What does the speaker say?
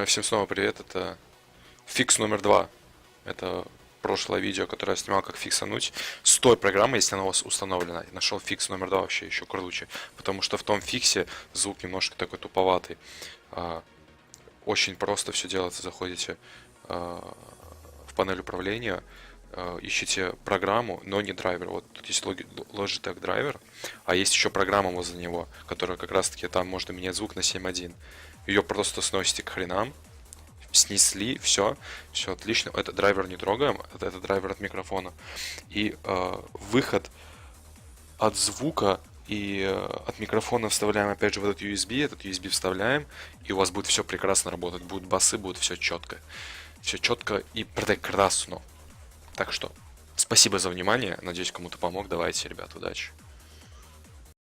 Всем снова привет, это фикс номер 2. Это прошлое видео, которое я снимал, как фиксануть с той программой, если она у вас установлена. Я нашел фикс номер 2 вообще еще круче, потому что в том фиксе звук немножко такой туповатый. Очень просто все делается, заходите в панель управления, ищите программу, но не драйвер. Вот тут есть Logitech драйвер, а есть еще программа возле него, которая как раз таки там можно менять звук на 7.1. Ее просто сносите к хренам, снесли, все отлично. Это драйвер не трогаем, это драйвер от микрофона. И выход от звука и от микрофона вставляем опять же в этот USB вставляем, и у вас будет все прекрасно работать. Будут басы, будет все четко. Все четко и прекрасно. Так что, спасибо за внимание. Надеюсь, кому-то помог. Давайте, ребят, удачи.